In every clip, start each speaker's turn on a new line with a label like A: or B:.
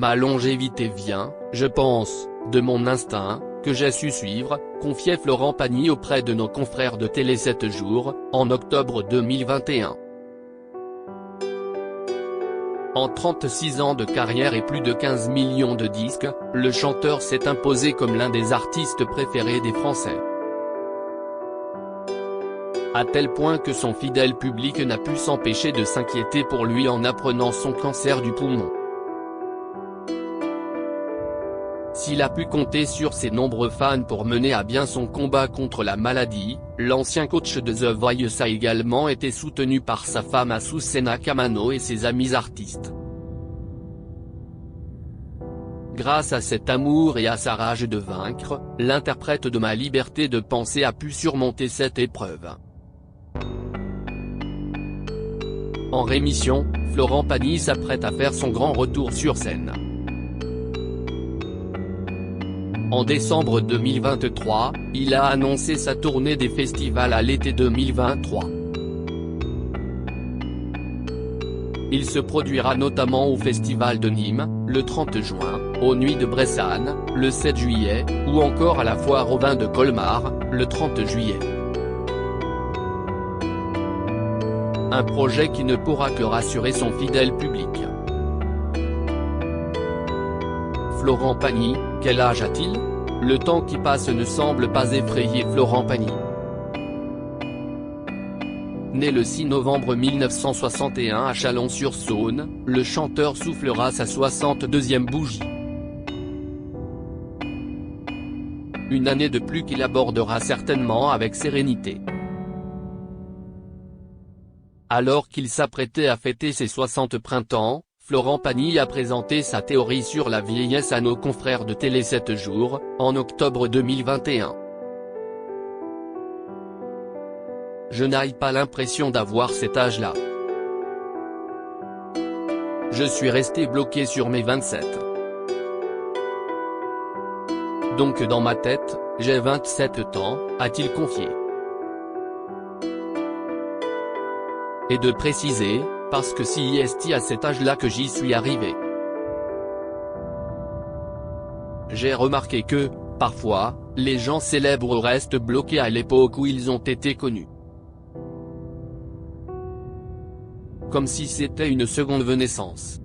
A: Ma longévité vient, je pense, de mon instinct, que j'ai su suivre, confiait Florent Pagny auprès de nos confrères de Télé 7 jours, en octobre 2021. En 36 ans de carrière et plus de 15 millions de disques, le chanteur s'est imposé comme l'un des artistes préférés des Français. À tel point que son fidèle public n'a pu s'empêcher de s'inquiéter pour lui en apprenant son cancer du poumon. S'il a pu compter sur ses nombreux fans pour mener à bien son combat contre la maladie, l'ancien coach de The Voice a également été soutenu par sa femme Azucena Camano et ses amis artistes. Grâce à cet amour et à sa rage de vaincre, l'interprète de Ma liberté de penser a pu surmonter cette épreuve. En rémission, Florent Pagny s'apprête à faire son grand retour sur scène. En décembre 2023, il a annoncé sa tournée des festivals à l'été 2023. Il se produira notamment au Festival de Nîmes, le 30 juin, aux Nuits de Bressane, le 7 juillet, ou encore à la Foire aux Vins de Colmar, le 30 juillet. Un projet qui ne pourra que rassurer son fidèle public. Florent Pagny, quel âge a-t-il ? Le temps qui passe ne semble pas effrayer Florent Pagny. Né le 6 novembre 1961 à Chalon-sur-Saône, le chanteur soufflera sa 62e bougie. Une année de plus qu'il abordera certainement avec sérénité. Alors qu'il s'apprêtait à fêter ses 60 printemps, Florent Pagny a présenté sa théorie sur la vieillesse à nos confrères de Télé 7 jours, en octobre 2021. Je n'ai pas l'impression d'avoir cet âge-là. Je suis resté bloqué sur mes 27. Donc dans ma tête, j'ai 27 ans, a-t-il confié. Et de préciser, parce que c'est à cet âge-là que j'y suis arrivé. J'ai remarqué que, parfois, les gens célèbres restent bloqués à l'époque où ils ont été connus. Comme si c'était une seconde naissance.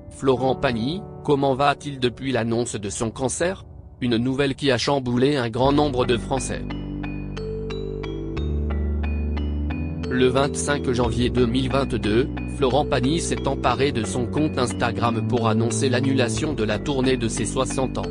A: Florent Pagny, comment va-t-il depuis l'annonce de son cancer ? Une nouvelle qui a chamboulé un grand nombre de Français. Le 25 janvier 2022, Florent Pagny s'est emparé de son compte Instagram pour annoncer l'annulation de la tournée de ses 60 ans.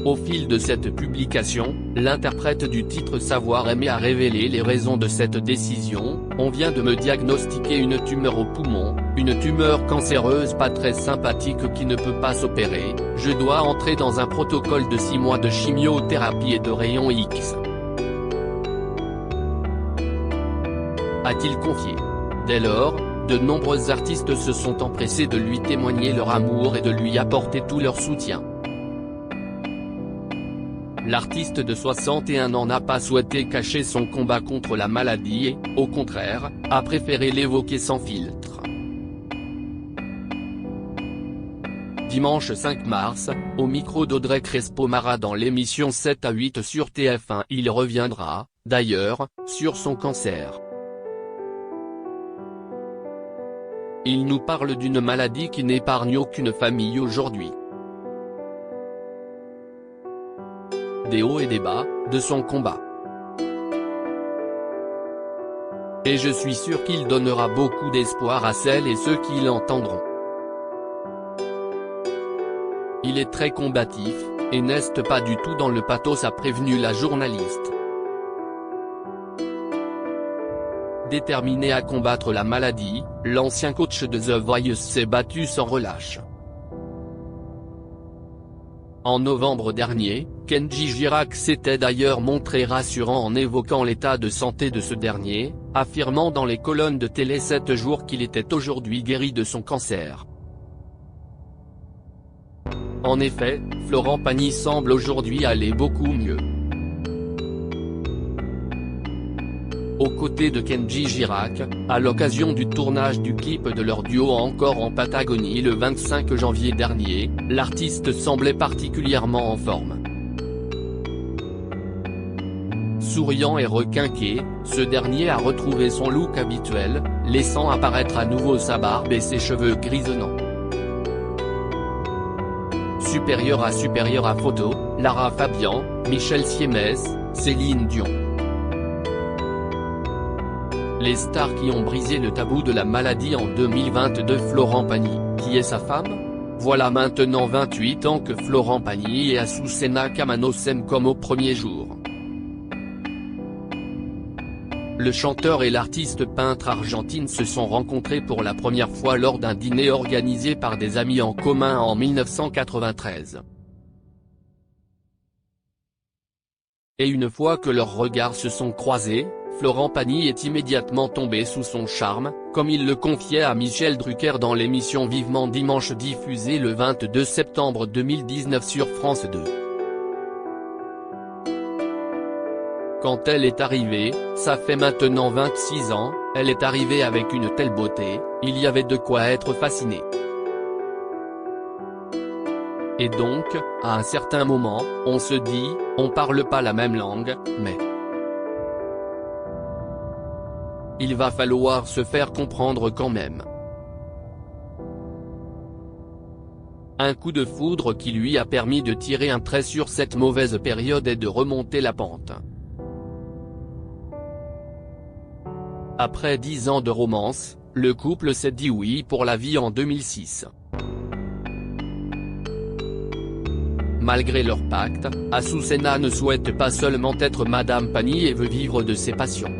A: Au fil de cette publication, l'interprète du titre Savoir aimer a révélé les raisons de cette décision. On vient de me diagnostiquer une tumeur au poumon, une tumeur cancéreuse pas très sympathique qui ne peut pas s'opérer, je dois entrer dans un protocole de 6 mois de chimiothérapie et de rayons X. A-t-il confié. Dès lors, de nombreux artistes se sont empressés de lui témoigner leur amour et de lui apporter tout leur soutien. L'artiste de 61 ans n'a pas souhaité cacher son combat contre la maladie et, au contraire, a préféré l'évoquer sans filtre. Dimanche 5 mars, au micro d'Audrey Crespo-Mara dans l'émission 7 à 8 sur TF1, il reviendra, d'ailleurs, sur son cancer. Il nous parle d'une maladie qui n'épargne aucune famille aujourd'hui. Des hauts et des bas, de son combat. Et je suis sûr qu'il donnera beaucoup d'espoir à celles et ceux qui l'entendront. Il est très combatif, et n'est pas du tout dans le pathos, a prévenu la journaliste. Déterminé à combattre la maladie, l'ancien coach de The Voice s'est battu sans relâche. En novembre dernier, Kenji Girac s'était d'ailleurs montré rassurant en évoquant l'état de santé de ce dernier, affirmant dans les colonnes de Télé 7 jours qu'il était aujourd'hui guéri de son cancer. En effet, Florent Pagny semble aujourd'hui aller beaucoup mieux. aux côtés de Kenji Girac, à l'occasion du tournage du clip de leur duo Encore en Patagonie le 25 janvier dernier, l'artiste semblait particulièrement en forme. Souriant et requinqué, ce dernier a retrouvé son look habituel, laissant apparaître à nouveau sa barbe et ses cheveux grisonnants. Supérieur à photo, Lara Fabian, Michel Siemès, Céline Dion. Les stars qui ont brisé le tabou de la maladie en 2022. Florent Pagny, qui est sa femme ? Voilà maintenant 28 ans que Florent Pagny et Azucena Kamano s'aiment comme au premier jour. Le chanteur et l'artiste peintre argentine se sont rencontrés pour la première fois lors d'un dîner organisé par des amis en commun en 1993. Et une fois que leurs regards se sont croisés, Florent Pagny est immédiatement tombé sous son charme, comme il le confiait à Michel Drucker dans l'émission Vivement Dimanche diffusée le 22 septembre 2019 sur France 2. Quand elle est arrivée, ça fait maintenant 26 ans, elle est arrivée avec une telle beauté, il y avait de quoi être fasciné. Et donc, à un certain moment, on se dit, on parle pas la même langue, mais il va falloir se faire comprendre quand même. Un coup de foudre qui lui a permis de tirer un trait sur cette mauvaise période et de remonter la pente. Après 10 ans de romance, le couple s'est dit oui pour la vie en 2006. Malgré leur pacte, Azucena ne souhaite pas seulement être Madame Pagny et veut vivre de ses passions.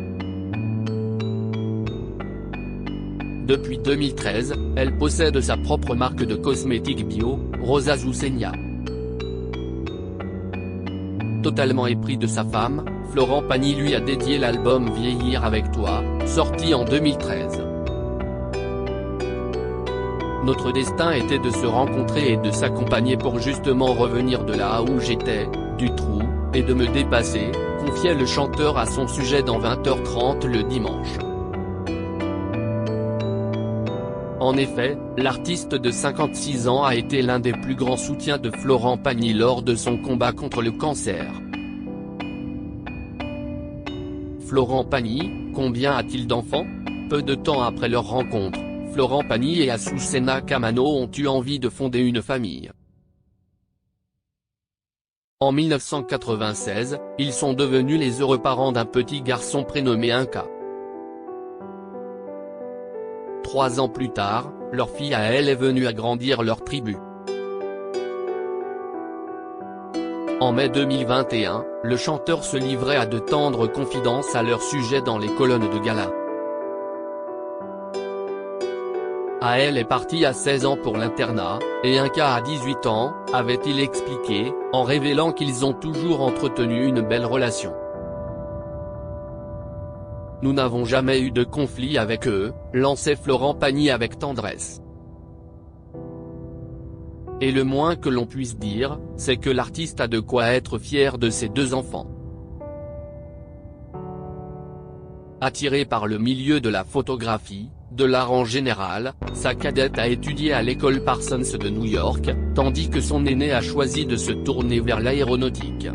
A: Depuis 2013, elle possède sa propre marque de cosmétiques bio, Rosa Azucena. Totalement épris de sa femme, Florent Pagny lui a dédié l'album Vieillir avec toi, sorti en 2013. Notre destin était de se rencontrer et de s'accompagner pour justement revenir de là où j'étais, du trou, et de me dépasser, confiait le chanteur à son sujet dans 20h30 le dimanche. En effet, l'artiste de 56 ans a été l'un des plus grands soutiens de Florent Pagny lors de son combat contre le cancer. Florent Pagny, combien a-t-il d'enfants ? Peu de temps après leur rencontre, Florent Pagny et Azucena Kamano ont eu envie de fonder une famille. En 1996, ils sont devenus les heureux parents d'un petit garçon prénommé Inca. 3 ans plus tard, leur fille à elle est venue agrandir leur tribu. En mai 2021, le chanteur se livrait à de tendres confidences à leur sujet dans les colonnes de gala. Elle est partie à 16 ans pour l'internat, et Inca à 18 ans, avait-il expliqué, en révélant qu'ils ont toujours entretenu une belle relation. Nous n'avons jamais eu de conflit avec eux, lançait Florent Pagny avec tendresse. Et le moins que l'on puisse dire, c'est que l'artiste a de quoi être fier de ses 2 enfants. Attiré par le milieu de la photographie, de l'art en général, sa cadette a étudié à l'école Parsons de New York, tandis que son aîné a choisi de se tourner vers l'aéronautique.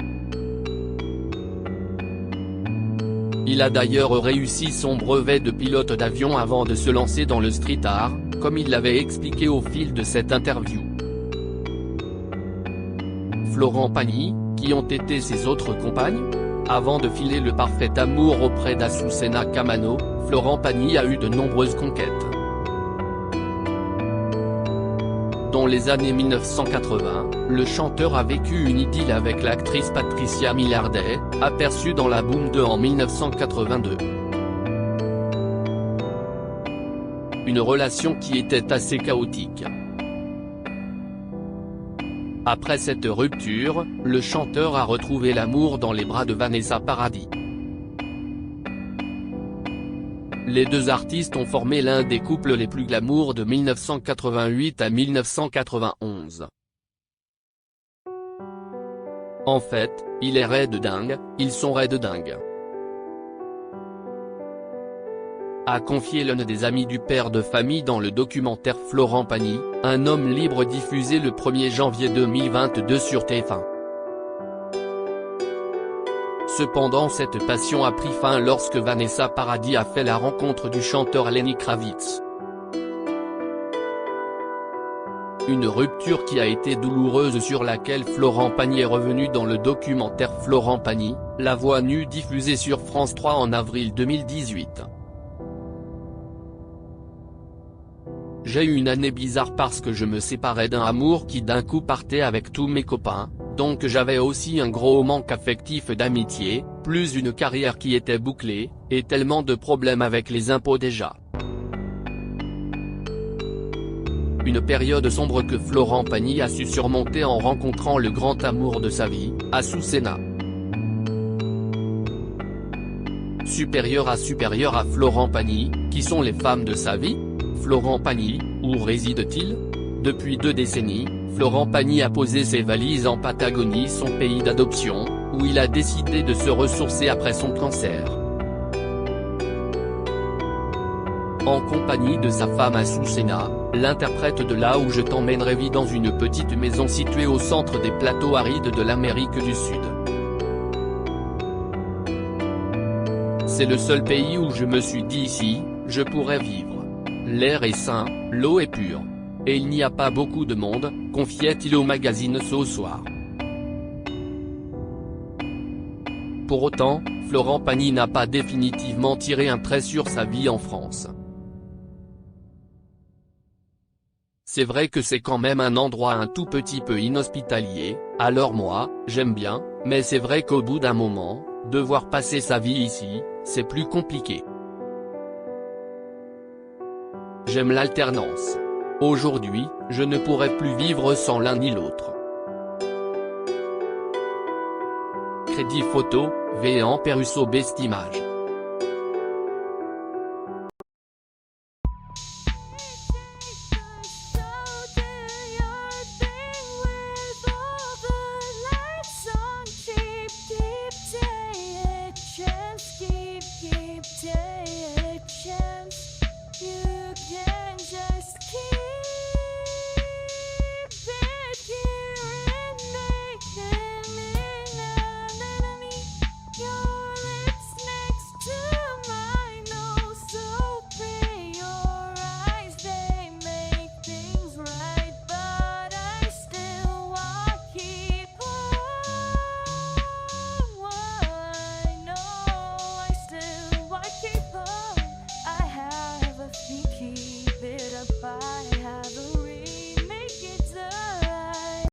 A: Il a d'ailleurs réussi son brevet de pilote d'avion avant de se lancer dans le street art, comme il l'avait expliqué au fil de cette interview. Florent Pagny, qui ont été ses autres compagnes ? Avant de filer le parfait amour auprès d'Azucena Kamano, Florent Pagny a eu de nombreuses conquêtes. Dans les années 1980, le chanteur a vécu une idylle avec l'actrice Patricia Millardet, aperçue dans La Boum 2 en 1982. Une relation qui était assez chaotique. Après cette rupture, le chanteur a retrouvé l'amour dans les bras de Vanessa Paradis. Les 2 artistes ont formé l'un des couples les plus glamour de 1988 à 1991. En fait, il est raide dingue, ils sont raides dingues. a confié l'un des amis du père de famille dans le documentaire Florent Pagny, un homme libre diffusé le 1er janvier 2022 sur TF1. Cependant cette passion a pris fin lorsque Vanessa Paradis a fait la rencontre du chanteur Lenny Kravitz. Une rupture qui a été douloureuse sur laquelle Florent Pagny est revenu dans le documentaire Florent Pagny, la voix nue diffusé sur France 3 en avril 2018. J'ai eu une année bizarre parce que je me séparais d'un amour qui d'un coup partait avec tous mes copains, donc j'avais aussi un gros manque affectif d'amitié, plus une carrière qui était bouclée, et tellement de problèmes avec les impôts déjà. Une période sombre que Florent Pagny a su surmonter en rencontrant le grand amour de sa vie, Astou Senna. Supérieur à Florent Pagny, qui sont les femmes de sa vie ? Florent Pagny, où réside-t-il ? Depuis 2 décennies, Florent Pagny a posé ses valises en Patagonie, son pays d'adoption, où il a décidé de se ressourcer après son cancer. En compagnie de sa femme Astou Senna, l'interprète de Là où je t'emmènerai vit dans une petite maison située au centre des plateaux arides de l'Amérique du Sud. C'est le seul pays où je me suis dit ici, je pourrais vivre. L'air est sain, l'eau est pure. Et il n'y a pas beaucoup de monde, confiait-il au magazine ce soir. Pour autant, Florent Pagny n'a pas définitivement tiré un trait sur sa vie en France. C'est vrai que c'est quand même un endroit un tout petit peu inhospitalier, alors moi, j'aime bien, mais c'est vrai qu'au bout d'un moment, devoir passer sa vie ici, c'est plus compliqué. J'aime l'alternance. Aujourd'hui, je ne pourrais plus vivre sans l'un ni l'autre. Crédit photo, Véan Perrusso Best Image.